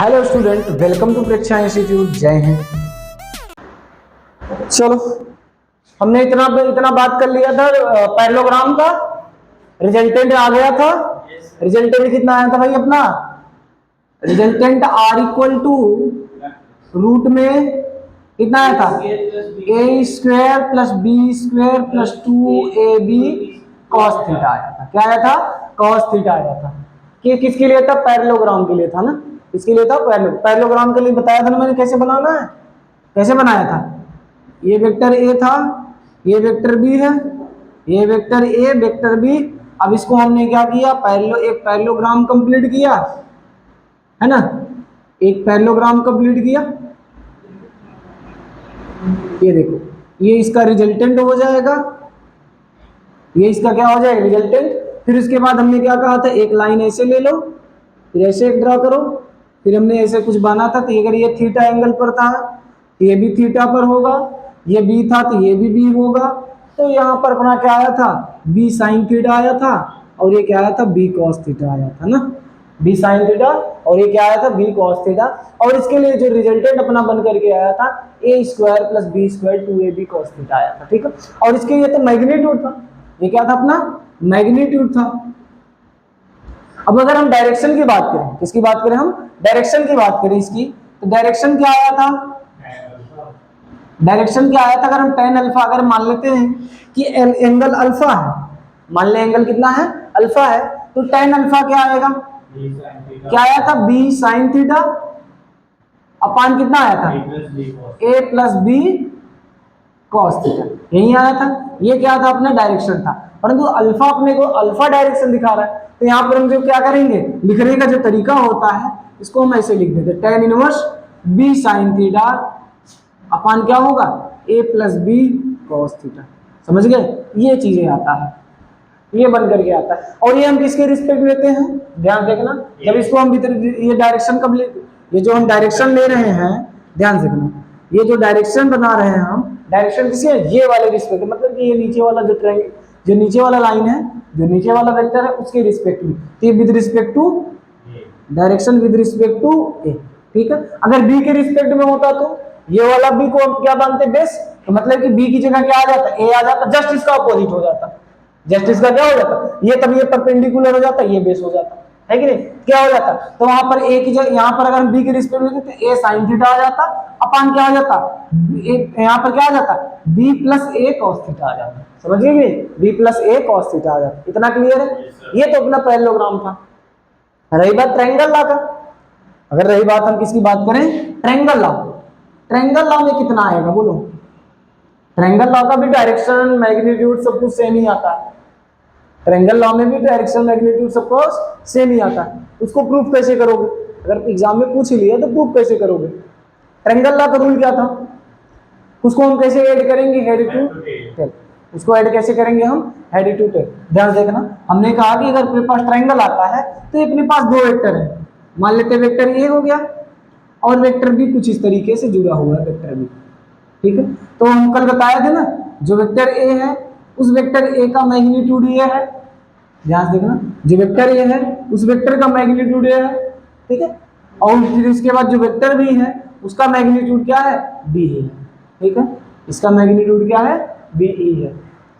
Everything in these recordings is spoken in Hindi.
हेलो स्टूडेंट, वेलकम टू परीक्षा इंस्टीट्यूट। जय हिंद। चलो, हमने इतना बात कर लिया था पैरेललोग्राम का। रिजल्टेंट आ गया था। रिजल्टेंट कितना आया था भाई अपना? Resultant R equal to root में कितना आया था? A square plus B square plus 2ab cos theta आया था। क्या आया था? कॉस थीटा आया था। कि किसके लिए था? पैरेललोग्राम के लिए था ना। इसके लिए था पैरेललोग्राम के लिए बताया था ना मैंने कैसे बनाना है। कैसे बनाया था? ये वेक्टर ए था, ये वेक्टर बी है, ये वेक्टर ए वेक्टर बी। अब इसको हमने क्या किया? एक पैरेललोग्राम कंप्लीट किया है ना। एक पैरेललोग्राम कंप्लीट किया। ये देखो, ये इसका रिजल्टेंट हो जाएगा। ये इसका क्या हो जाएगा? रिजल्टेंट। फिर उसके बाद हमने क्या कहा था? एक लाइन ऐसे ले लो, फिर ऐसे एक ड्रा करो। फिर हमने ऐसे कुछ बना था, तो अगर ये थीटा एंगल पर था तो ये भी थीटा पर होगा, ये बी था तो ये भी बी होगा। तो यहाँ पर अपना क्या आया था? बी साइन थीटा आया था, और ये क्या आया था? बी कॉस थीटा आया था ना। बी साइन थीटा, और ये क्या आया था? B cos theta. और इसके लिए जो रिजल्टेंट अपना बन करके आया था A square plus B square 2ab cos theta आया था। ठीक है। और इसके ये तो मैग्नीट्यूड था। ये क्या था अपना? मैग्नीट्यूड था। अब अगर हम डायरेक्शन की बात करें, किसकी बात करें? हम डायरेक्शन की बात करें इसकी, तो डायरेक्शन क्या आया था? डायरेक्शन क्या आया था? अगर हम tan अल्फा अगर मान लेते हैं कि एंगल अल्फा है, मान ले एंगल कितना है? अल्फा है, तो tan अल्फा क्या आएगा? क्या आया था? b sin थीटा अपान कितना आया था? a plus B cos theta. यही आया था। ये क्या था? अपना डायरेक्शन था। परंतु अल्फा अपने को अल्फा डायरेक्शन दिखा रहा है, तो यहाँ पर हम जो क्या करेंगे, लिखने का जो तरीका होता है इसको हम ऐसे लिख देते, tan inverse b sin theta upon क्या होगा? a plus B cos theta. समझ गए? ये चीजें आता है, ये बन करके आता है। और ये हम किसके रिस्पेक्ट लेते हैं? ध्यान देखना, जब इसको हम ये डायरेक्शन कब ये जो हम डायरेक्शन ले रहे हैं, ध्यान देखना, ये जो डायरेक्शन बना रहे हैं हम, डायरेक्शन किसके? ये वाले रिस्पेक्ट, मतलब कि ये नीचे वाला जो ट्रायंगल, जो नीचे वाला लाइन है, जो नीचे वाला वेक्टर है उसके रिस्पेक्ट में, तो ये with respect to direction with respect to A. ठीक है। अगर बी के रिस्पेक्ट में होता तो ये वाला बी को हम क्या मानते? बेस। तो मतलब कि बी की जगह क्या आ जाता? ए आ जाता, जस्ट इसका अपोजिट हो जाता। जस्ट इसका क्या हो जाता? ये तब ये परपेंडिकुलर हो जाता, ये बेस हो जाता है कि नहीं? क्या हो जाता? तो वहां पर ए की जगह, यहाँ पर अगर हम बी के रिस्पेक्ट में तो ए साइन थीटा आ जाता, अपान क्या आ जाता? यहाँ पर क्या आ जाता? बी प्लस ए कॉस थीटा आ जाता। समझ गए कि नहीं? बी प्लस ए कॉस थीटा आ जाता। इतना क्लियर है? ये तो अपना पैरेललोग्राम था। रही बात ट्रायंगल लॉ का, अगर रही बात हम किसकी बात करें? Triangle law. ट्रायंगल लॉ में कितना आएगा बोलो? ट्रायंगल लॉ का भी डायरेक्शन मैग्नीट्यूड सब कुछ सेम ही आता है। ट्रायंगल लॉ में भी डायरेक्शन मैग्नीट्यूड सब कुछ सेम ही आता है। उसको प्रूफ कैसे करोगे? अगर एग्जाम में पूछ लिया तो प्रूफ कैसे करोगे? ट्रायंगल लॉ का रूल क्या था? उसको हम कैसे ऐड करेंगे? Head to tail. उसको ऐड कैसे करेंगे हम? Head to tail. ध्यान देखना, हमने कहा कि अगर अपने पास ट्रायंगल आता है तो अपने पास दो वेक्टर है। मान लेते हैं वेक्टर ए हो गया और वेक्टर बी कुछ इस तरीके से जुड़ा हुआ है, वेक्टर बी। ठीक है। तो हम कल बताए थे ना, जो वेक्टर ए है उस वेक्टर ए का मैग्नीट्यूड ये है। ध्यान देखना, जो वेक्टर ए है उस वेक्टर का मैग्नीट्यूड ये है। ठीक है। और फिर इसके बाद जो वेक्टर बी है उसका मैग्नीट्यूड क्या है? बी है। ठीक है। इसका मैग्नीट्यूड क्या है? बी ई है।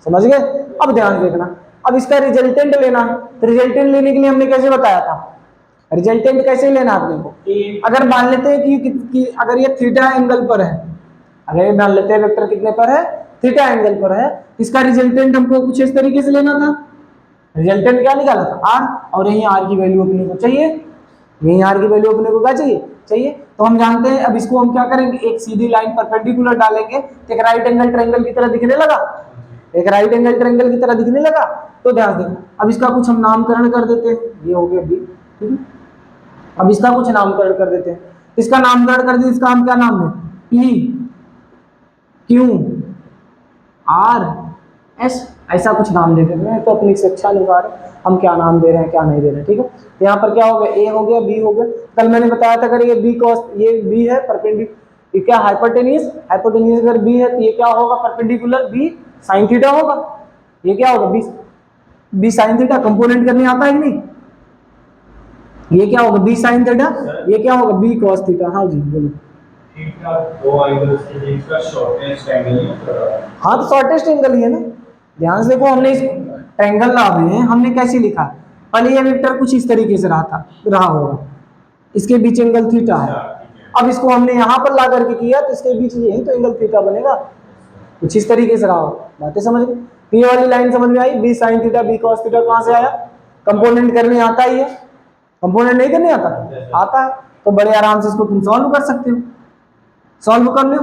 समझ गए? अब ध्यान देखना, अब इसका रिजल्टेंट लेना है। तो रिजल्टेंट लेने के लिए हमने कैसे बताया था? रिजल्टेंट कैसे लेना आपने को? अगर मान लेते हैं कि अगर ये थीटा एंगल पर है, अगर ये मान लेते हैं वेक्टर कितने पर है? थीटा एंगल पर है, इसका रिजल्टेंट हमको कुछ इस तरीके से लेना था। रिजल्टेंट क्या निकाला था? आर। और यही आर की वैल्यू अपने को चाहिए, यही आर की वैल्यू अपने को क्या चाहिए। तो हम जानते हैं, अब इसको हम क्या करेंगे? एक सीधी लाइन परपेंडिकुलर डालेंगे तो एक राइट एंगल ट्रायंगल की तरह दिखने लगा, एक राइट एंगल ट्रायंगल की तरह दिखने लगा। तो ध्यान देना, अब इसका कुछ हम नामकरण कर देते हैं। ये हो गया बी। ठीक है। अब इसका कुछ नामकरण कर देते हैं। इसका नामकरण कर दिया, इसका हम क्या नाम है? पी क्यू आर एस, ऐसा कुछ नाम दे देते हैं। तो अपनी शिक्षा अनुसार हम क्या नाम दे रहे हैं क्या नहीं दे रहे हैं। ठीक है। तो यहाँ पर क्या हो गया? ए हो गया, बी हो गया। कल मैंने बताया था अगर ये बी कॉस, ये बी है परपेंडिकुलर, ये क्या हाइपोटेन्यूज, हाइपोटेन्यूज अगर बी है तो ये क्या होगा? परपेंडिकुलर बी साइन थीटा होगा। ये क्या होगा? B sine theta. कंपोनेंट करने आता है कि नहीं? ये क्या होगा बी साइन थीटा, ये क्या होगा बी कॉस थीटा। हाँ जी बोलो। थीटा दो एंगल से बीच का शॉर्टेस्ट एंगल ही होता है। हाँ तो शॉर्टेस्ट एंगल ही है ना। ध्यान से देखो, हमने इस ट्रायंगल ला रहे हैं, हमने कैसे लिखा, पहले ये वेक्टर कुछ इस तरीके से रहा होगा, इसके बीच एंगल थीटा है। अब इसको हमने यहाँ पर ला करके किया तो इसके बीच यही तो एंगल थीटा बनेगा, कुछ इस तरीके से रहा हो। बातें समझ गए? ये वाली लाइन समझ में आई, B sine theta B cos theta कहाँ से आया? कंपोनेंट करने आता ही है, कंपोनेंट नहीं करने आता? आता है, तो बड़े आराम से इसको तुम सॉल्व कर सकते हो। सॉल्व कर लो,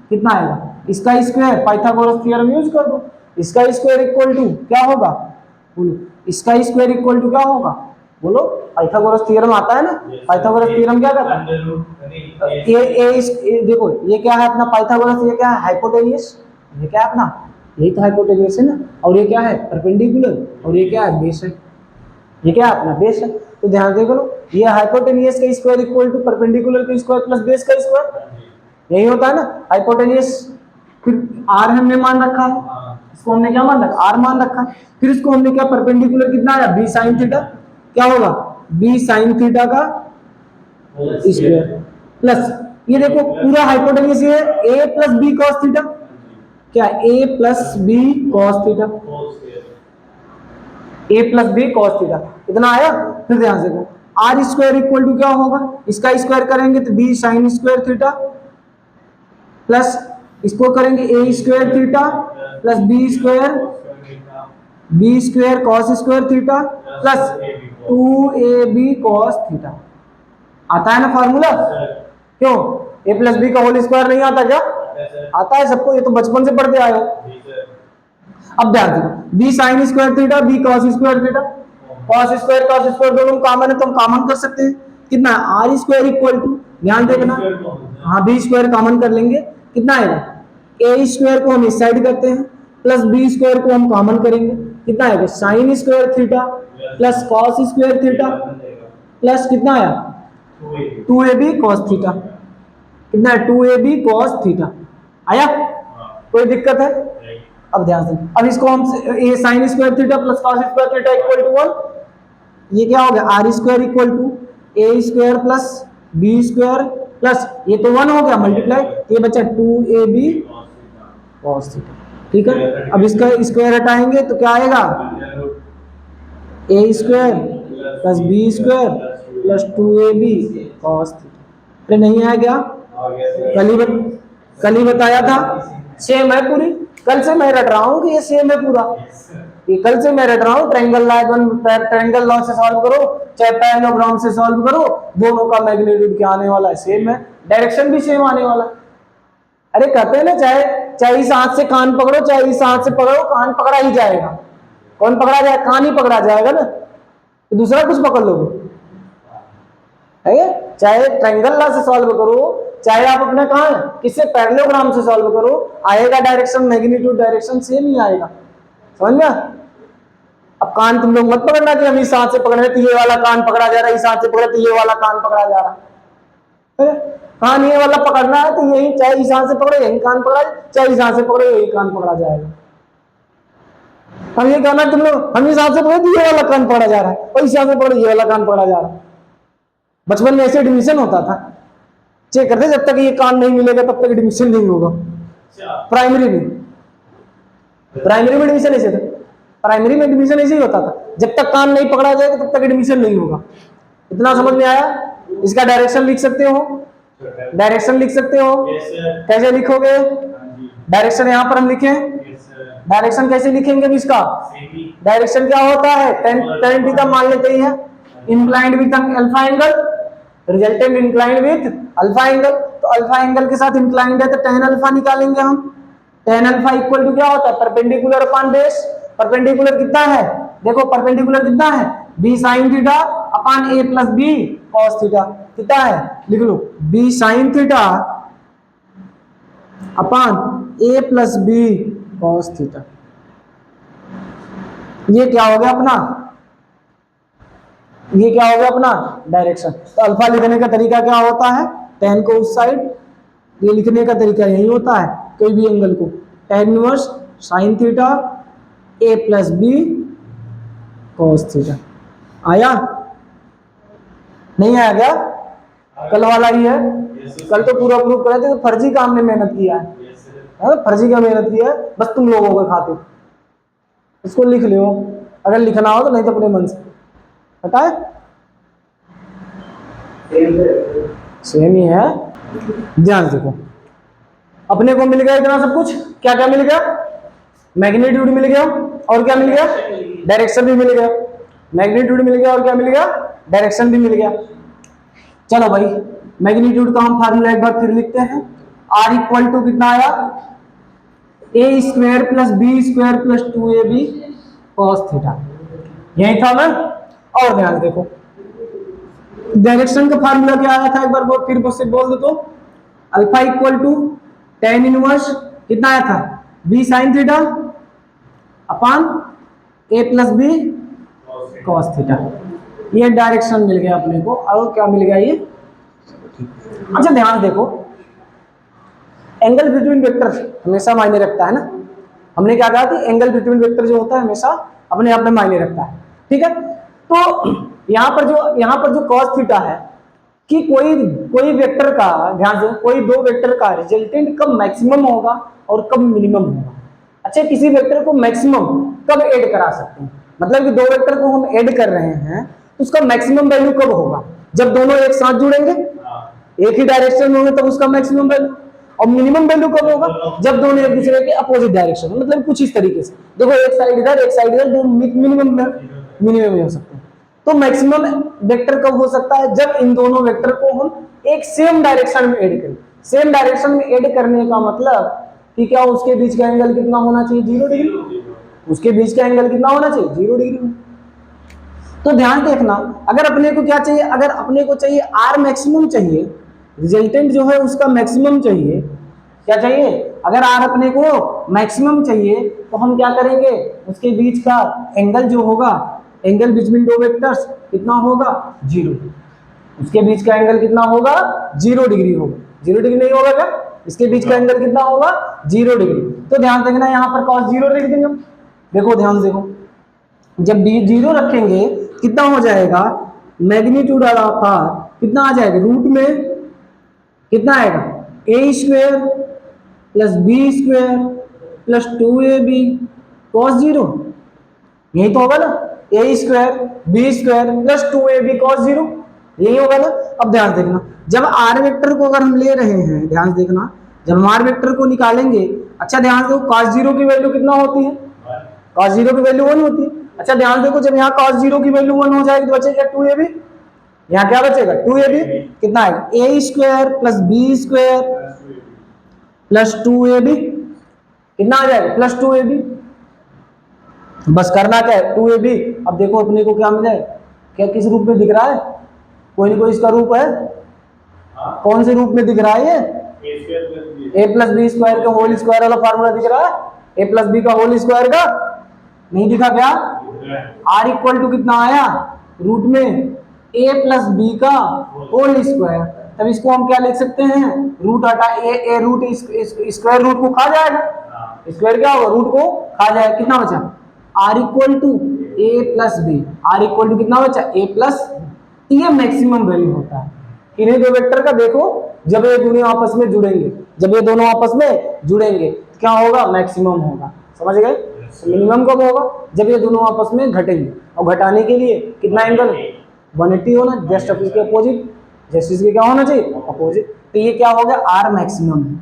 कितना आएगा? इसका स्क्वायर पाइथागोरस थ्योरम यूज कर दो, इसका स्क्वायर इक्वल टू क्या होगा बोलो, इसका स्क्वायर इक्वल टू क्या होगा बोलो? पाइथागोरस थ्योरम आता है ना, पाइथागोरस थ्योरम क्या कहता है? ये देखो, ये क्या है अपना पाइथागोरस, ये क्या है हाइपोटेनियस, ये क्या है अपना, यही तो हाइपोटेनियस है ना, और ये क्या है परपेंडिकुलर, और ये क्या है बेस है, ये क्या है अपना बेस है। तो ध्यान देख लो, ये हाइपोटेनियस का स्क्वायर इक्वल टू परपेंडिकुलर का स्क्वायर प्लस बेस का स्क्वायर, यही होता है ना हाइपोटेनियस। फिर आर हमने मान रखा है, इसको हमने क्या मान रखा? आर मान रखा है। फिर इसको हमने क्या परपेंडिकुलर कितना आया बी साइन थीटा, क्या होगा बी साइन थीटा का स्क्वायर प्लस ये देखो पूरा हाइपोटेनियस ये ए प्लस बी कॉस थीटा, क्या ए प्लस बी कॉस थीटा, ए प्लस बी कॉस थीटा इतना आया। फिर ध्यान से देखो आर स्क्वायर इक्वल टू क्या होगा, इसका स्क्वायर करेंगे तो B sine square theta plus इसको करेंगे A square theta plus B square cos square theta plus 2ab cos theta. आता है ना फॉर्मूला? क्यों ए प्लस बी का होल स्क्वायर नहीं आता क्या? आता है सबको, ये तो बचपन से पढ़ते आए हो। अब ध्यान दो, B sine square theta B cos square theta, cos square दोनों कॉमन है तो हम कॉमन कर सकते हैं, कितना आर स्क्वायर इक्वल टू, ध्यान देखना, हाँ बी स्क्वायर कॉमन कर लेंगे, कितना आएगा ए स्क्वायर को हम इस साइड करते हैं प्लस बी स्क्वायर को हम कॉमन करेंगे, कितना आएगा sign square theta plus cos square theta plus कितना आया 2ab cos थीटा, कितना है 2ab cos थीटा आया? कोई दिक्कत है? अब ध्यान से, अब इसको हम A sine square theta plus cos square theta equal to 1, ये क्या हो गया R square equal to A square plus B square plus ये तो 1 हो गया मल्टीप्लाई, ये बचा 2ab cos थीटा। ठीक है, अब इसका स्क्वायर हटाएंगे तो क्या आएगा A square plus B square plus 2ab cos theta. अरे नहीं आया क्या? कल ही बताया था, सेम है पूरी, कल से मैं रट रहा हूँ कि ये सेम है पूरा, ये कल से मैं रट रहा हूँ। ट्रायंगल लॉ से सॉल्व करो चाहे पैरेललोग्राम से सॉल्व करो, दोनों का मैग्नीट्यूड क्या आने वाला है सेम है, डायरेक्शन भी सेम आने वाला है। अरे कहते हैं ना चाहे इस हाथ से कान पकड़ो चाहे इस हाथ से पकड़ो, कान पकड़ा ही जाएगा। कौन पकड़ा जाएगा? कान ही पकड़ा जाएगा ना, तो दूसरा कुछ पकड़ लोगे है? चाहे ट्रायंगल लॉ से सॉल्व करो चाहे आप अपने कहा किससे पैरेललोग्राम से सॉल्व करो, आएगा डायरेक्शन मैग्नीट्यूड डायरेक्शन सेम ही आएगा, समझ में? अब कान तुम लोग मत पकड़ना कि हम इस हाथ से पकड़ रहे तो ये वाला कान पकड़ा जा रहा है, इस हाथ से पकड़े तो ये वाला कान पकड़ा जा रहा है। कान ये वाला पकड़ना है तो यही, चाहे इस हाथ से पकड़ो यही कान पकड़ा जाए, चाहे इस हाथ से पकड़ो यही कान पकड़ा जाएगा। हम ये कहना तुम लोग हम इस हाथ से पकड़े तो ये वाला कान पकड़ा जा रहा है और इस हाथ से पकड़ो ये वाला कान पकड़ा जा रहा है। बचपन में ऐसे एडमिशन होता था, चेक करते जब तक ये कान नहीं मिलेगा तब तक एडमिशन नहीं होगा। प्राइमरी में एडमिशन ऐसे था, प्राइमरी में एडमिशन ऐसे ही होता था, जब तक कान नहीं पकड़ा जाएगा तब तक एडमिशन नहीं होगा। इतना समझ में आया? इसका डायरेक्शन लिख सकते हो, डायरेक्शन लिख सकते हो, कैसे लिखोगे? डायरेक्शन यहाँ पर हम लिखें, डायरेक्शन कैसे लिखेंगे? इसका डायरेक्शन क्या होता है? tan थीटा मान लेते ही है, inclined with alpha angle, resultant inclined with alpha angle, तो अल्फा एंगल के साथ इंक्लाइंड है तो tan अल्फा निकालेंगे हम। tan अल्फा इक्वल टू क्या होता है? Perpendicular upon base. परपेंडिकुलर कितना है? देखो परपेंडिकुलर कितना है? b sin theta upon a plus b cos theta, कितना है? लिख लो b sin theta upon a plus b cos theta. ये क्या हो गया अपना? ये क्या हो गया अपना? डायरेक्शन। तो अल्फा लिखने का तरीका क्या होता है? tan को उस साइड, ये लिखने का तरीका यही होता है कोई भी एंगल को, tan inverse sin theta a plus b cos theta. आया? नहीं आया क्या? कल वाला ही है, कल तो पूरा प्रूफ करे थे, तो फर्जी काम में मेहनत किया है, फर्जी का मेहनत किया है बस तुम लोगों के खातिर। इसको लिख लो अगर लिखना हो तो, नहीं तो अपने मन से। पता है सेम ही है। ध्यान से देखो, अपने को मिल गया इतना सब कुछ। क्या क्या मिल गया? मैग्नीट्यूड मिल गया, और क्या मिल गया? डायरेक्शन भी मिल गया। मैग्नीट्यूड मिल गया और क्या मिल गया? डायरेक्शन भी मिल गया। चलो भाई, मैग्नीट्यूड का हम फार्मूला एक बार फिर लिखते हैं। आर इक्वल टू कितना आया? A square plus B square plus 2ab cos theta. यही था ना। और ध्यान देखो, डायरेक्शन का फार्मूला क्या आया था, एक बार फिर से बोल दो तो। Alpha equal to tan inverse कितना आया था? B sine theta upon A plus B cos theta. ये डायरेक्शन मिल गया अपने को। और क्या मिल गया ये? अच्छा ध्यान देखो, एंगल बिटवीन वेक्टर हमेशा मायने रखता है ना। हमने क्या कहा था? एंगल बिटवीन वेक्टर जो होता है हमेशा अपने आप में मायने रखता है। ठीक है, तो यहाँ पर जो कॉस थीटा है कि कोई वेक्टर का, ध्यान से, कोई दो वेक्टर का रिजल्टेंट कब मैक्सिमम होगा और कब मिनिमम होगा। अच्छा, किसी वेक्टर को मैक्सिमम कब ऐड करा सकते हैं? मतलब कि दो वेक्टर को हम ऐड कर रहे हैं तो उसका मैक्सिमम वैल्यू कब होगा? जब दोनों एक साथ जुड़ेंगे, एक ही डायरेक्शन में होंगे तब उसका मैक्सिमम वैल्यू। और मिनिमम वैल्यू कब होगा? जब दोनों एक दूसरे के अपोजिट डायरेक्शन में, मतलब कुछ इस तरीके से। देखो, एक साइड इधर एक साइड इधर, दो मिनिमम में हो सकते हैं। तो मैक्सिमम वेक्टर कब हो सकता है? जब इन दोनों वेक्टर को हम एक सेम डायरेक्शन में ऐड करें। सेम डायरेक्शन में ऐड करने का मतलब कि क्या उसके बीच का एंगल कितना होना चाहिए? 0 डिग्री। उसके बीच का एंगल कितना होना चाहिए? 0 डिग्री। तो ध्यान देखना, अगर अपने को क्या चाहिए? अगर अपने को चाहिए आर मैक्सिमम चाहिए, रिजल्टेंट जो है उसका मैक्सिमम चाहिए। क्या चाहिए? अगर आर अपने को मैक्सिमम चाहिए तो हम क्या करेंगे? उसके बीच का एंगल जो होगा, एंगल बिटवीन दो वेक्टर्स कितना होगा? 0। उसके बीच का एंगल कितना होगा? 0 डिग्री होगा। 0 डिग्री नहीं होगा क्या? इसके बीच का एंगल कितना होगा? 0 डिग्री। तो ध्यान देखना, यहाँ पर cos 0 लिख देंगे। देखो ध्यान देखो, जब b 0 रखेंगे कितना हो जाएगा? मैग्नीट्यूड अल्फा कितना आ जाएगा? रूट में कितना आएगा? A square plus B square plus 2ab cos 0। यही तो होगा ना, A square B square plus 2ab cos 0, यही होगा ना। अब ध्यान देखना, जब आर वेक्टर को अगर हम ले रहे हैं, ध्यान देखना, जब हम आर वेक्टर को निकालेंगे, अच्छा ध्यान दो, cos 0 की वैल्यू कितना होती है? cos 0 की वैल्यू 1 होती है। अच्छा ध्यान देखो, जब यहाँ cos 0 की वैल्यू 1 हो जाएगी तो बचेगा 2ab। यहाँ क्या बचेगा? 2ab। कितना आएगा? A square plus B square plus 2ab कितना आ जाएगा? Plus 2ab। बस करना क्या है? 2ab। अब देखो अपने को क्या मिला है? क्या किस रूप में दिख रहा है? कोई ना कोई इसका रूप है। कौन से रूप में दिख रहा है ये? ए प्लस बी स्क्वायर का होल स्क्वायर वाला फार्मूला दिख रहा है। ए प्लस बी का होल स्क्वायर का नहीं दिखा क्या? आर इक्वल टू कितना आया? रूट में ए प्लस बी का होल स्क्वायर। तब इसको हम क्या लिख सकते हैं? रूट हटा ए रूट स्क्वायर रूट को खा जाएगा। स्क्वायर क्या होगा? रूट को खा जाएगा। कितना बचा? R equal to A plus B. R equal to कितना बचा? A plus. ये मैक्सिमम वैल्यू होता है इन्हीं दो वेक्टर का। देखो, जब ये दोनों आपस में जुड़ेंगे, जब ये दोनों आपस में जुड़ेंगे क्या होगा? मैक्सिमम होगा। समझ गए? मिनिमम कब होगा? जब ये दोनों आपस में घटेंगे। और घटाने के लिए कितना एंगल? 180 होना, जस्ट इसके अपोजिट। जस्ट इसके क्या होना चाहिए? अपोजिट। तो ये क्या हो गया? आर मैक्सिमम है।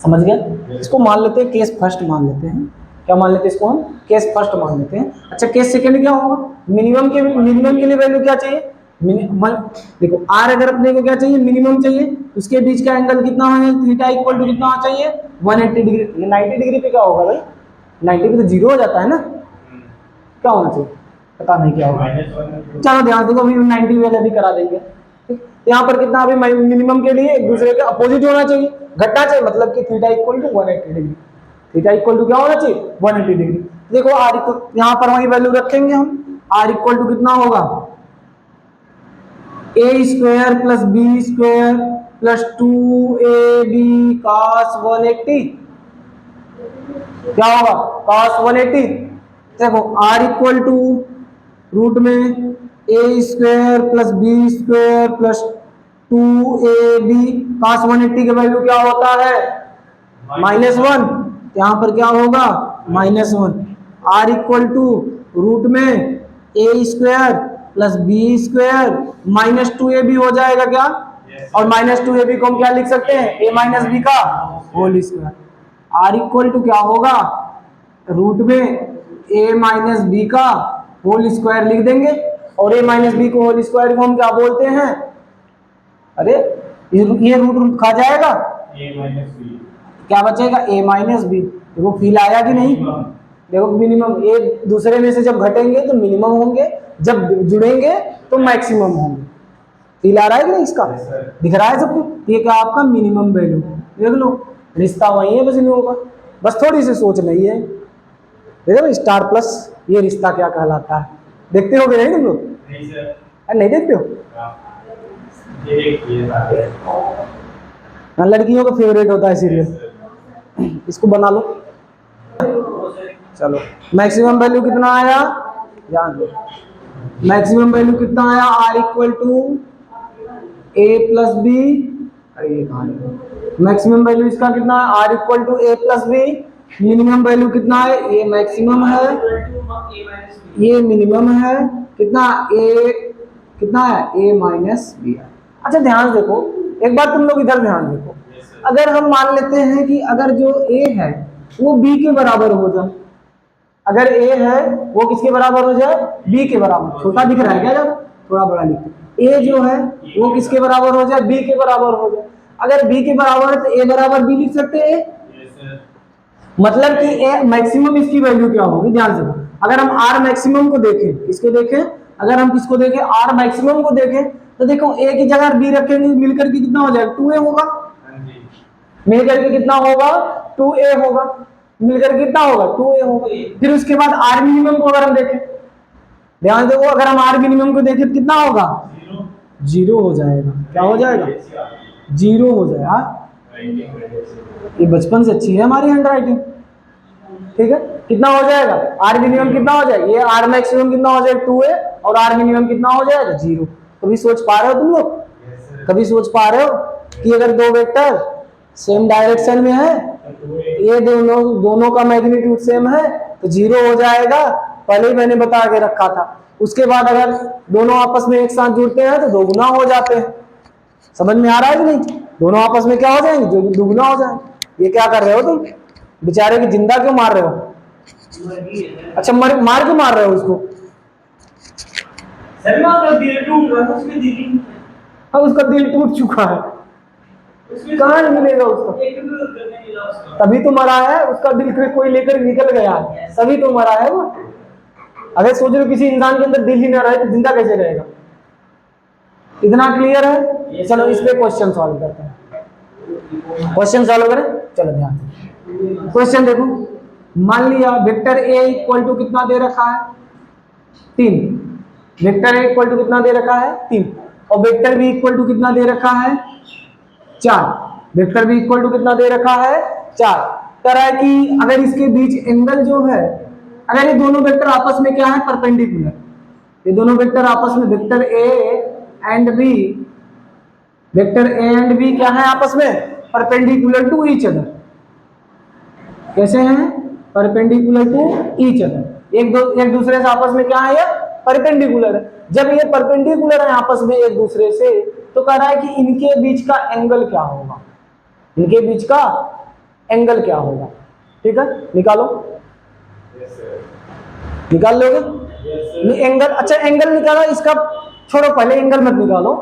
समझ गए? इसको मान लेते हैं केस फर्स्ट मान लेते हैं। क्या मान लेते हैं इसको? हम केस फर्स्ट मान लेते हैं। अच्छा, केस सेकंड क्या होगा? मिनिमम के लिए वैल्यू क्या चाहिए? देखो, आर अगर अपने को क्या चाहिए? मिनिमम चाहिए। उसके बीच का एंगल कितना है? थीटा इक्वल टू कितना चाहिए? 180 डिग्री। ये 90 डिग्री पे क्या होगा भाई? 90 पे तो 0 हो जाता है ना। क्या होना चाहिए? पता नहीं क्या होगा। चलो ध्यान दो, अभी 90 वाला भी करा देंगे। यहाँ पर कितना? अभी मिनिमम के लिए एक दूसरे के अपोजिट होना चाहिए, घटना चाहिए। मतलब कि theta equal to 180 degree. Theta equal to क्या होना चाहिए? 180 डिग्री। देखो आर इक्वल, यहाँ पर वही वैल्यू रखेंगे हम। आर इक्वल टू कितना होगा? A square plus B square plus 2ab cos 180। क्या होगा? cos 180। देखो आर इक्वल टू रूट में A square plus B square plus 2ab cos 180 की वैल्यू क्या होता है? -1। यहाँ पर क्या होगा? -1। आर इक्वल टू रूट में A square plus B square -2ab हो जाएगा क्या? और -2ab को हम क्या लिख सकते हैं? a माइनस बी का whole square. R equal to क्या होगा? रूट में a माइनस बी का होल स्क्वायर लिख देंगे, और a माइनस बी को होल स्क्वायर को हम क्या बोलते हैं? अरे ये रूट रूट खा जाएगा, A minus B। क्या बचेगा? a minus B. देखो फील आया कि नहीं? देखो मिनिमम एक दूसरे में से जब घटेंगे तो मिनिमम होंगे, जब जुड़ेंगे तो मैक्सिमम होंगे। फील आ रहा है कि नहीं इसका? दिख रहा है सबको? ये क्या आपका मिनिमम वैल्यू, देख लो रिश्ता वही है, बस इन लोगों का बस थोड़ी सी सोच नहीं है। देखो स्टार प्लस ये रिश्ता क्या कहलाता है, देखते हो नहीं तुम लोग? नहीं सर। नहीं देखते हो? ये बात है। हाँ, लड़कियों का फेवरेट होता है सीरियल। इसको बना लो। चलो मैक्सिमम वैल्यू कितना आया? ध्यान दो, मैक्सिमम वैल्यू कितना आया? R equal to A plus B. अरे ये कहाँ है? मैक्सिमम वैल्यू इसका कितना है? R equal to A plus B. Minimum value कितना है? ये मैक्सिमम है, ये मिनिमम है। कितना? ए कितना है? ए माइनस बी। अच्छा ध्यान देखो, एक बार तुम लोग इधर ध्यान देखो। अगर हम मान लेते हैं कि अगर जो ए है वो बी के बराबर हो जाए, अगर ए है वो किसके बराबर हो जाए? बी के बराबर। छोटा दिख रहा है क्या? जब थोड़ा बड़ा लिखो। ए जो है वो किसके बराबर हो जाए? बी के बराबर हो जाए। अगर बी के बराबर है तो ए बराबर बी लिख सकते हैं। मतलब कि ए मैक्सिमम इसकी वैल्यू क्या होगी? ध्यान से, अगर हम आर मैक्सिमम को देखें, किसके देखें? अगर हम किसको देखें? आर मैक्सिमम को देखें, तो देखो ए की जगह बी रखेंगे, मिलकर के कितना हो जाएगा? 2a होगा। मिलकर के कितना होगा? 2a होगा। मिलकर कितना होगा? 2a होगा। फिर उसके बाद आर मिनिमम को अगर हम देखें, ध्यान देखो, अगर हम आर मिनिमम को देखें तो कितना होगा? 0 हो जाएगा। क्या हो जाएगा? 0 हो जाएगा। ये बचपन से अच्छी है हमारी हैंड राइटिंग, ठीक है। कितना हो जाएगा? आर मिनिमम कितना हो जाएगा? ये आर मैक्सिमम कितना हो जाएगा? 2a, और आर मिनिमम कितना हो जाएगा? 0। कभी सोच पा रहे हो तुम लोग? कभी सोच पा रहे हो कि अगर दो वेक्टर सेम डायरेक्शन में है, ये दोनों का मैग्नीट्यूड सेम है, तो 0 हो जाएगा। पहले ही मैंने बता के रखा था। उसके बाद अगर दोनों आपस में एक साथ जुड़ते हैं तो दोगुना हो जाते हैं। समझ में आ रहा है कि नहीं? दोनों आपस में क्या हो जाएंगे? दुगुना हो जाएंगे। ये क्या कर रहे हो तुम? बेचारे की जिंदा क्यों मार रहे हो? अच्छा मार क्यों मार रहे हो उसको? अब उसका दिल टूट चुका है, कहाँ मिलेगा उसका? तभी तो मरा है, उसका दिल कोई लेकर निकल गया है, तभी तो मरा है वो। अगर सोच रहे किसी इंसान के अंदर दिल ही ना रहे तो जिंदा कैसे रहेगा? इतना क्लियर है? चलो इस पे क्वेश्चन सॉल्व करते हैं। क्वेश्चन सॉल्व करें, चलो ध्यान से क्वेश्चन देखो। मान लिया वेक्टर ए इक्वल टू कितना दे रखा है? 3। वेक्टर ए इक्वल टू कितना दे रखा है? 3। और वेक्टर बी इक्वल टू कितना दे रखा है? 4। वेक्टर बी इक्वल टू कितना दे रखा है? 4। कह रहा है कि अगर इसके बीच एंगल जो है, अगर ये दोनों वेक्टर आपस में क्या है? परपेंडिकुलर। ये दोनों वेक्टर आपस में, vector A and B, vector A and B क्या है आपस में? Perpendicular to each other. कैसे हैं? Perpendicular to each other. एक दूसरे से आपस में क्या है? ये परपेंडिकुलर है। जब ये परपेंडिकुलर है आपस में एक दूसरे से, तो कह रहा है कि इनके बीच का एंगल क्या होगा? इनके बीच का एंगल क्या होगा? ठीक है, निकालो। निकाल लोगे? एंगल, अच्छा एंगल निकाला, इसका छोड़ो, पहले एंगल मत निकालो।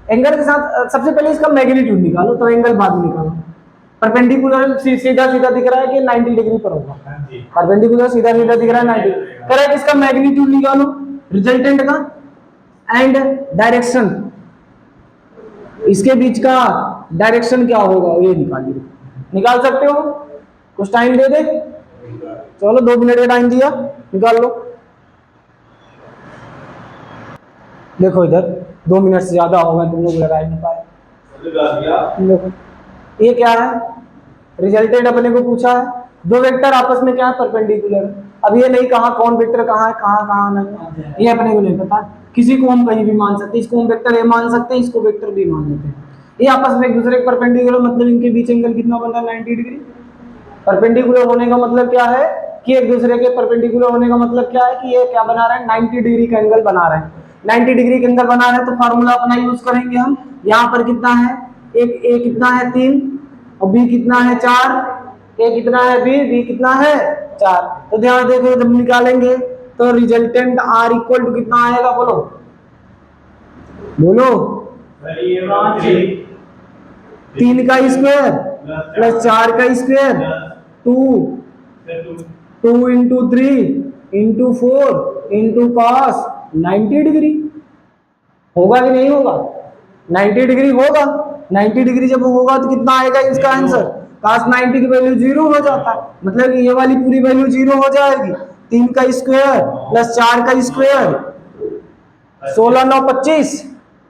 एंगल के साथ सबसे पहले इसका मैग्नीट्यूड निकालो, तो एंगल बाद में निकालो। परपेंडिकुलर सीधा सीधा दिख रहा है कि 90 डिग्री पर होगा। परपेंडिकुलर सीधा सीधा दिख रहा है 90। कह रहा है कि इसका मैग्नीट्यूड निकालो रिजल्टेंट का, एंड डायरेक्शन, इसके बीच का डायरेक्शन क्या होगा ये निकालिए। निकाल सकते हो? कुछ टाइम दे दे? चलो 2 मिनट का टाइम दिया, निकाल लो। देखो इधर 2 मिनट से ज्यादा होगा, तुम लोग लगा ही नहीं पाए। देखो ये क्या है? रिजल्टेंट अपने को पूछा है, दो वेक्टर आपस में क्या है? परपेंडिकुलर। अब ये नहीं कहा कौन वेक्टर कहाँ है, कहाँ नहीं, ये अपने को नहीं पता। किसी को हम कहीं भी मान सकते हैं, इसको हम वेक्टर ए मान सकते हैं, इसको वेक्टर बी मान लेते हैं। ये आपस में एक दूसरे के परपेंडिकुलर, मतलब इनके बीच एंगल कितना बन रहा है 90 डिग्री। परपेंडिकुलर होने का मतलब क्या है कि एक दूसरे के परपेंडिकुलर होने का मतलब क्या है कि ये क्या बना रहे हैं 90 डिग्री का एंगल बना रहे हैं। 90 डिग्री का एंगल बना रहे हैं तो फार्मूला अपना यूज करेंगे हम। यहाँ पर कितना है, एक ए कितना है 3 और बी कितना है 4, ए कितना है बी कितना है 4। तो ध्यान देखो जब निकालेंगे तो रिजल्टेंट आर इक्वल टू कितना आएगा, बोलो बोलो। 3 का स्क्वायर प्लस 4 का square 2 into 3 into 4 into cos 90 degree. होगा कि नहीं होगा? 90 डिग्री होगा। 90 डिग्री जब होगा तो कितना आएगा इसका आंसर, cos 90 की वैल्यू 0 हो जाता है, मतलब ये वाली पूरी वैल्यू 0 हो जाएगी। 3 का स्क्वायर प्लस 4 का स्क्वायर 16 9 25,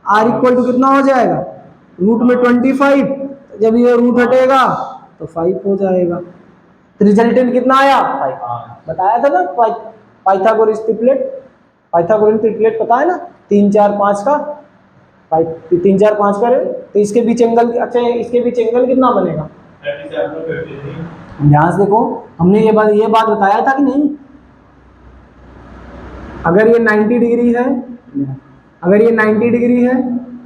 आर इक्वल टू कितना हो जाएगा रूट में 25, जब ये रूट हटेगा तो 5 हो जाएगा। तो रिजल्टेंट कितना आया 5। बताया था ना पाइथागोरस ट्रिपलेट, पाइथागोरस ट्रिपलेट पता है ना, 3 4 5 का 3 4 5 करे तो इसके बीच एंगल, अच्छा इसके बीच एंगल कितना बनेगा 37 ध्यान से देखो, हमने ये बात बताया था कि नहीं। अगर ये 90 डिग्री है, अगर ये 90 डिग्री है,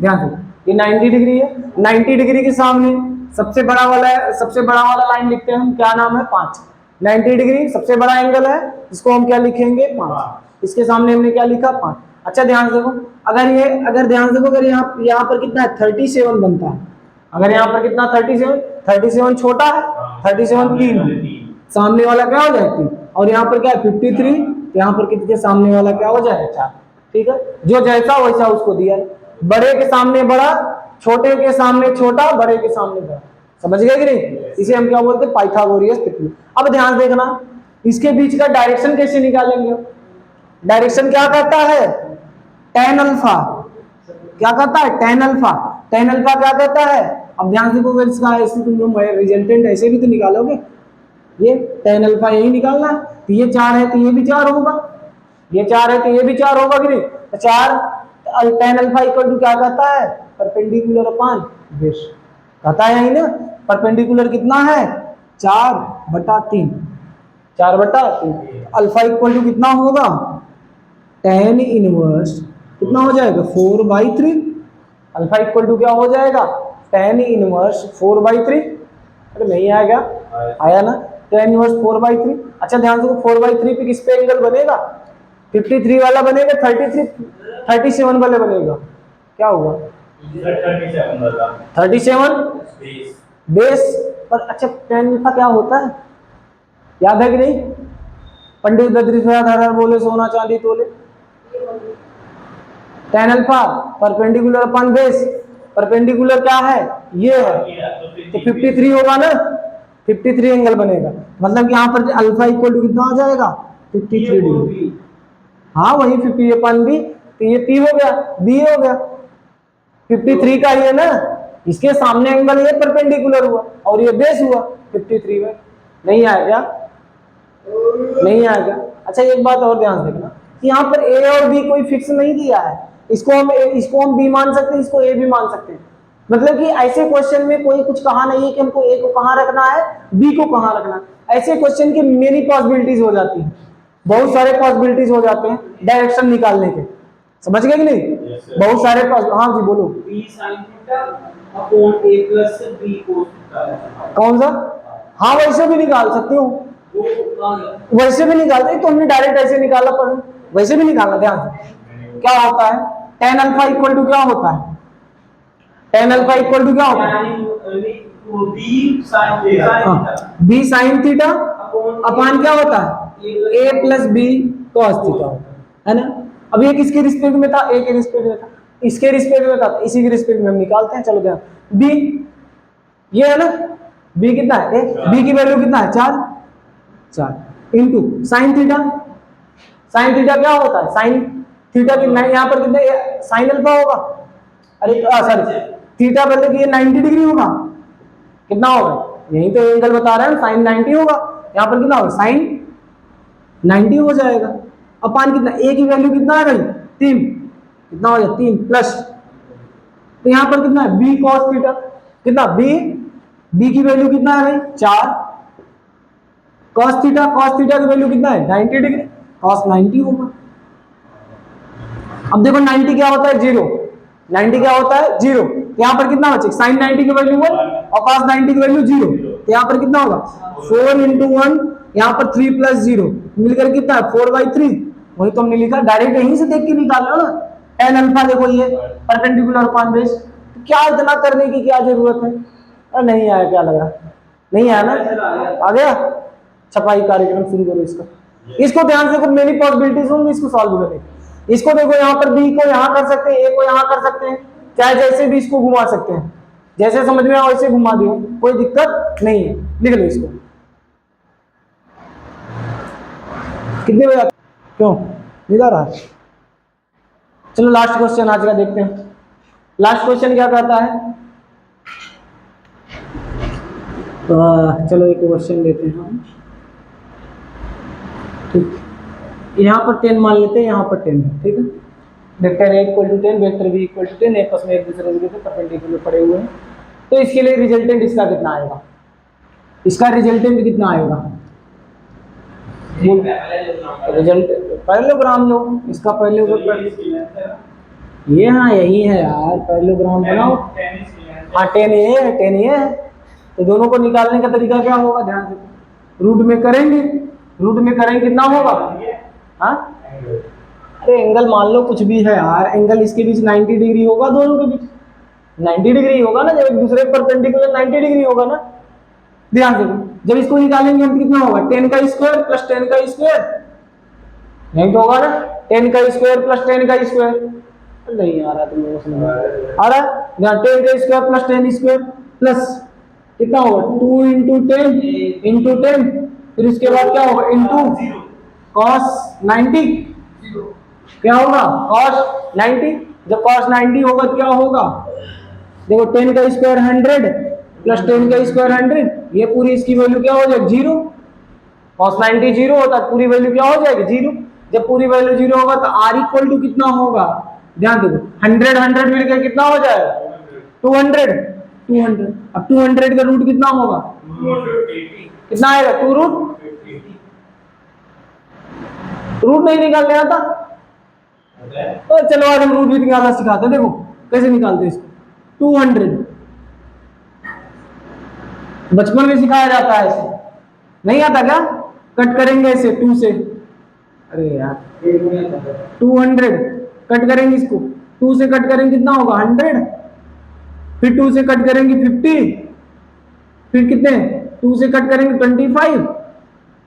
ध्यान से ये 90 डिग्री है, 90 डिग्री के सामने सबसे बड़ा वाला लाइन लिखते हैं हम, क्या नाम है 5। 90 डिग्री सबसे बड़ा एंगल है, इसको हम क्या लिखेंगे 5। इसके सामने हमने क्या लिखा 5। अच्छा ध्यान से देखो, अगर ध्यान से देखो, अगर यहाँ पर कितना है 37 बनता है, अगर यहाँ पर कितना 37 छोटा है, 37 3 है, सामने वाला क्या हो जाएगा 3, और यहाँ पर क्या है 53, यहाँ पर कितने सामने वाला क्या हो जाएगा 4। ठीक है, जो जैसा वैसा उसको दिया है, बड़े के सामने बड़ा, छोटे के सामने छोटा, बड़े के सामने बड़ा। समझ गए कि नहीं? इसे हम क्या बोलते हैं पाइथागोरियस ट्रिपलेट। अब ध्यान देखना, इसके बीच का डायरेक्शन कैसे निकालेंगे। डायरेक्शन क्या कहता है tan अल्फा, क्या कहता है tan अल्फा। tan अल्फा क्या कहता है, अब ध्यान से देखो इसका ऐसे तुम लोग रिजल्टेंट ऐसे भी तो निकालोगे, ये tan अल्फा यही निकालना, तो ये 4 है तो ये भी 4 होगा, ये 4 है तो ये भी 4 होगा कि नहीं। तो 4 tan अल्फा इक्वल टू क्या कहता है परपेंडिकुलर अपॉन बेस, कहता है यही ना। परपेंडिकुलर कितना है 4/3, 4/3। अल्फा इक्वल टू कितना होगा tan इनवर्स कितना हो जाएगा 4/3। अल्फा इक्वल टू क्या हो जाएगा tan इनवर्स 4/3। अरे नहीं आया क्या, आया ना, tan इनवर्स 4/3। अच्छा ध्यान से 4/3 पे किस पे एंगल बनेगा 53 वाला बनेगा, 37 वाले बनेगा, क्या हुआ 37 बेस पर। अच्छा tan अल्फा क्या होता है याद है कि नहीं, पंडित बद्रीनाथ बोले सोना चांदी तोले। tan alpha perpendicular upon base, perpendicular क्या है ये है, तो 53 होगा ना, 53 एंगल बनेगा, मतलब कि यहाँ पर अल्फा इक्वल टू कितना हो जाएगा 53 डिग्री। हाँ वही 50 अपॉन बी, तो ये पी हो गया, बी हो गया, 53 का ये ना, इसके सामने एंगल ये परपेंडिकुलर हुआ और ये बेस हुआ 53 में। नहीं आएगा, नहीं आएगा। अच्छा एक बात और ध्यान देखना कि यहाँ पर ए और बी कोई फिक्स नहीं दिया है, इसको हम बी मान सकते हैं, इसको ए भी मान सकते हैं। मतलब कि ऐसे क्वेश्चन में कोई कुछ कहा नहीं है कि हमको ए को कहाँ रखना है बी को कहाँ रखना है। ऐसे क्वेश्चन की मेनी पॉसिबिलिटीज हो जाती है, बहुत सारे पॉसिबिलिटीज हो जाते हैं डायरेक्शन निकालने के। समझ गए कि नहीं? बहुत सारे हाँ जी बोलो। b sin theta upon a plus b cos theta कौन सा? हाँ वैसे भी निकाल सकते हो, वैसे भी निकालते तो हमने डायरेक्ट ऐसे निकाला, पर वैसे भी निकालना। ध्यान से क्या होता है tan अल्फा इक्वल टू क्या होता है, tan अल्फा इक्वल टू क्या होता है b sin थीटा अपॉन क्या होता है a plus b cos theta होता है ना। अब ये किसके रिस्पेक्ट में था, a के रिस्पेक्ट में था, इसके रिस्पेक्ट में था, तो इसी के रिस्पेक्ट में हम निकालते हैं। चलो ध्यान, b ये है ना, b कितना है b की वैल्यू कितना है 4 into sine theta. Sine theta क्या होता है, साइन थीटा की यहाँ पर कितने साइन अल्फा होगा, अरे सॉरी थीटा मतलब कि ये 90 डिग्री होगा, कितना होगा यही तो एंगल बता रहे हैं साइन 90 होगा, यहाँ पर कितना होगा साइन 90 हो जाएगा। अपान कितना, ए की वैल्यू कितना आ गई 3, कितना हो गया 3 प्लस, तो यहाँ पर कितना है b cos थीटा, कितना b की वैल्यू कितना है भाई 4, cos थीटा की वैल्यू कितना है 90 डिग्री, cos 90 होगा। अब देखो 90 क्या होता है 0, 90 क्या होता है 0, तो यहाँ पर कितना बचे sin 90 की वैल्यू 1 और cos 90 की वैल्यू 0, तो यहाँ पर कितना होगा 4 into 1, यहाँ पर 3 plus 0 मिलकर कितना है 4/3, वही तो हमने लिखा, डायरेक्ट यहीं से देख के निकाल लो ना। tan अल्फा देखो ये परपेंडिकुलर अपॉन बेस, तो क्या इतना करने की क्या जरूरत है। अरे नहीं आया, क्या लग रहा नहीं आया ना, आ गया। छपाई कार्यक्रम शुरू करो इसका, इसको ध्यान से, कुछ मेनी पॉसिबिलिटीज होंगी इसको सॉल्व करने की। इसको देखो यहाँ पर बी को यहाँ कर सकते हैं, ए को यहाँ कर सकते हैं, चाहे जैसे भी इसको घुमा सकते हैं, जैसे समझ में आओ वैसे घुमा दियो, कोई दिक्कत नहीं है। लिख लो इसको, कितने बजे क्यों नहीं आ रहा। चलो लास्ट क्वेश्चन आज का देखते हैं। लास्ट क्वेश्चन क्या कहता है, चलो एक क्वेश्चन लेते हैं हम, ठीक, यहाँ पर 10 मान लेते हैं, यहाँ पर 10 है, ठीक है। Vector a equal to 10, vector b equal to 10, आपस में एक दूसरे के परपेंडिकुलर पड़े हुए हैं, तो इसके लिए रिजल्टेंट इसका कितना आएगा, इसका रिजल्टेंट कितना आएगा, रिजल्ट पैरेललोग्राम लो, इसका पैरेललोग्राम ये, हाँ यही है यार, पैरेललोग्राम बनाओ, हाँ 10 ये है 10 ये है, तो दोनों को निकालने का तरीका क्या होगा, ध्यान से रूट में करेंगे, रूट में करेंगे कितना होगा, हाँ अरे एंगल मान लो कुछ भी है यार, एंगल इसके बीच 90 डिग्री होगा, दोनों के बीच 90 डिग्री होगा ना, जब एक दूसरे परपेंडिकुलर 90 डिग्री होगा ना। ध्यान से जब इसको निकालेंगे हम कितना होगा 10 का स्क्वायर प्लस 10 का स्क्वायर, नहीं तो होगा ना 10 का स्क्वायर प्लस 10 का स्क्वायर, नहीं आ रहा तुम लोगों को समझ आ रहा है, 10 का स्क्वायर प्लस 10 स्क्वायर प्लस कितना होगा 2 into 10 into 10, फिर इसके बाद क्या होगा इंटू cos 90, क्या होगा cos 90, जब cos 90 होगा तो क्या होगा, देखो 10 का स्क्वायर 100 प्लस 10 का स्क्वायर 100, ये पूरी इसकी वैल्यू क्या हो जाएगी 0, cos 90 0 होता है, पूरी वैल्यू क्या हो जाएगी 0, जब पूरी वैल्यू 0 होगा तो r इक्वल टू कितना होगा, ध्यान दो 100 मिलकर कितना हो जाएगा 200, अब 200 का रूट कितना होगा, कितना आएगा 2 रूट नहीं निकालने आता, तो चलो आज हम रूट भी निकालना सिखाते हैं, देखो कैसे निकालते हैं इसको, 200 बचपन में सिखाया जाता है, ऐसे नहीं आता क्या, कट करेंगे ऐसे 2 से, अरे यार 200 कट करेंगे, इसको 2 से कट करेंगे कितना होगा 100, फिर 2 से कट करेंगे 50, फिर कितने 2 से कट करेंगे 25,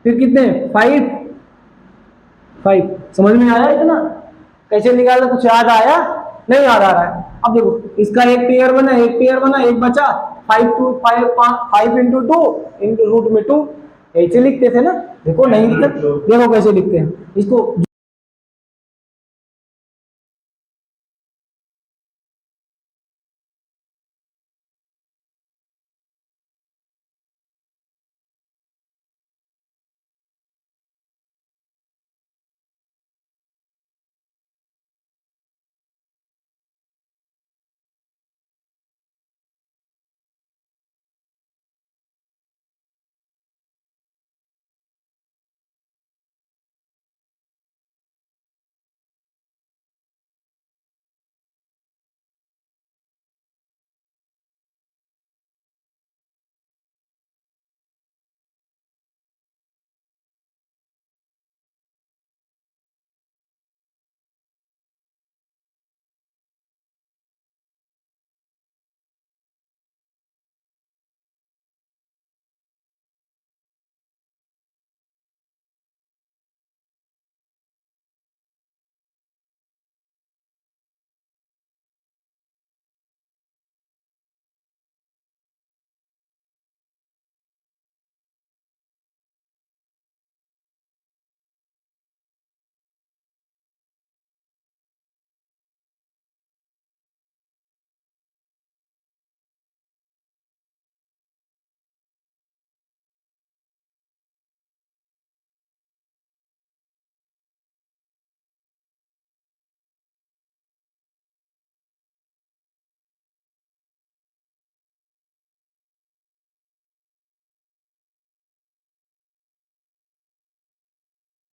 फिर कितने 5, समझ में आया इतना, कैसे निकालना, कुछ याद आया, नहीं याद आ रहा है। अब देखो इसका एक पेयर बना, एक बचा, 5 into 2 into रूट में 2, ऐसे लिखते थे ना, देखो नहीं लिखते, देखो कैसे लिखते हैं इसको।